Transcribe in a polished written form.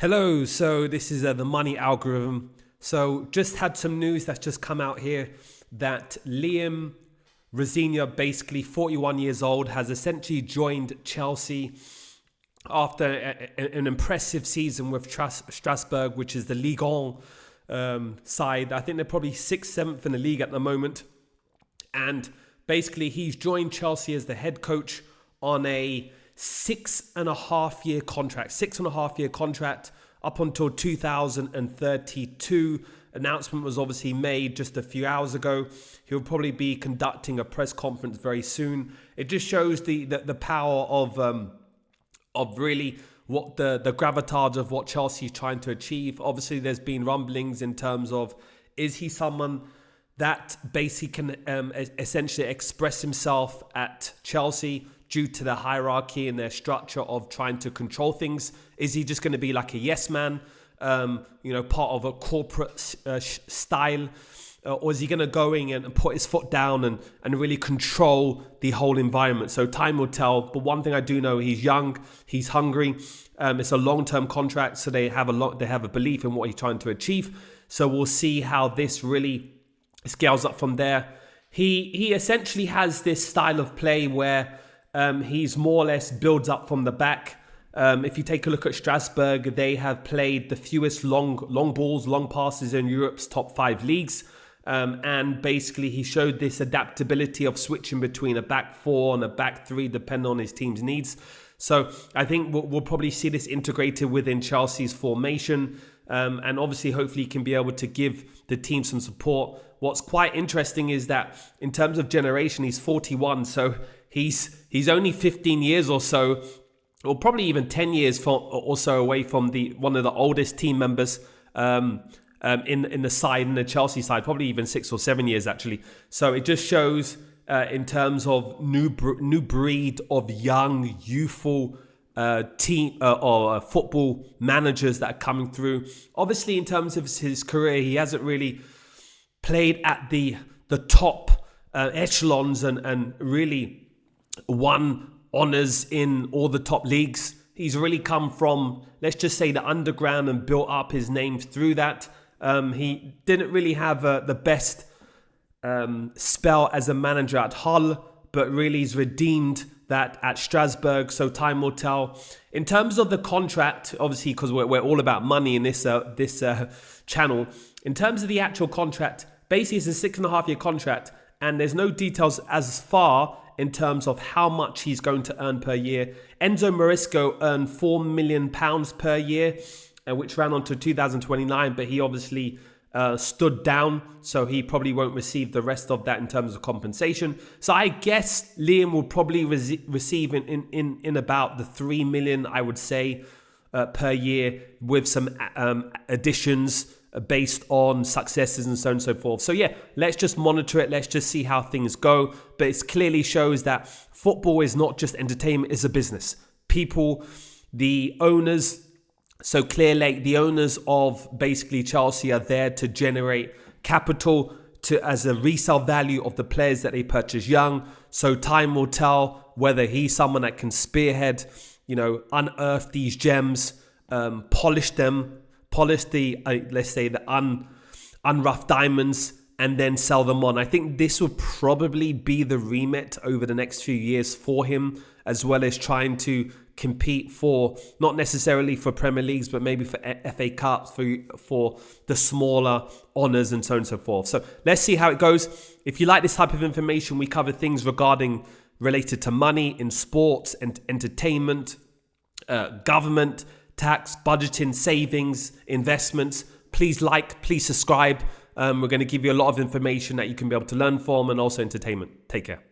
Hello, so this is the money algorithm. So just had some news that's just come out here that Liam Rosenior, basically 41 years old, has essentially joined Chelsea after an impressive season with Strasbourg, which is the Ligue 1 side. I think they're probably 6th, 7th in the league at the moment. And basically he's joined Chelsea as the head coach on a 6.5 year contract up until 2032. Announcement was obviously made just a few hours ago. He'll probably be conducting a press conference very soon. It just shows the power of really what the gravitas of what Chelsea is trying to achieve. Obviously, there's been rumblings in terms of, is he someone that basically can essentially express himself at Chelsea due to the hierarchy and their structure of trying to control things? Is he just going to be like a yes man, part of a corporate style? Or is he going to go in and put his foot down and really control the whole environment? So time will tell. But one thing I do know, he's young, he's hungry. It's a long-term contract, so they have a belief in what he's trying to achieve. So we'll see how this really scales up from there. He essentially has this style of play where he's more or less builds up from the back. If you take a look at Strasbourg, they have played the fewest long balls, long passes in Europe's top 5 leagues. And basically he showed this adaptability of switching between a back 4 and a back 3, depending on his team's needs. So I think we'll probably see this integrated within Chelsea's formation. And obviously, hopefully, he can be able to give the team some support. What's quite interesting is that in terms of generation, he's 41. So he's only 15 years or so, or probably even 10 years or so away from one of the oldest team members in the side, in the Chelsea side, probably even 6 or 7 years actually. So it just shows in terms of new breed of young, youthful team or football managers that are coming through. Obviously, in terms of his career, he hasn't really played at the top echelons and really won honours in all the top leagues. He's really come from, let's just say, the underground and built up his name through that. He didn't really have the best spell as a manager at Hull, but really he's redeemed that at Strasbourg, so time will tell. In terms of the contract, obviously, because we're all about money in this channel, in terms of the actual contract, basically it's a 6.5 year contract, and there's no details as far in terms of how much he's going to earn per year. Enzo Maresco earned £4 million per year, which ran on to 2029, but he obviously stood down, so he probably won't receive the rest of that in terms of compensation. So I guess Liam will probably receive in about the 3 million, I would say, per year, with some additions based on successes and so on and so forth. So yeah, let's just monitor it. Let's just see how things go. But it clearly shows that football is not just entertainment, it's a business. People, the owners, so clearly the owners of basically Chelsea are there to generate capital as a resale value of the players that they purchase young. So time will tell whether he's someone that can spearhead, unearth these gems, polish the let's say the unroughed diamonds, and then sell them on. I think this will probably be the remit over the next few years for him, as well as trying to compete for, not necessarily for Premier Leagues, but maybe for FA Cups, for the smaller honours and so on and so forth. So let's see how it goes. If you like this type of information, we cover things related to money in sports and entertainment, government, tax, budgeting, savings, investments. Please please subscribe. We're going to give you a lot of information that you can be able to learn from, and also entertainment. Take care.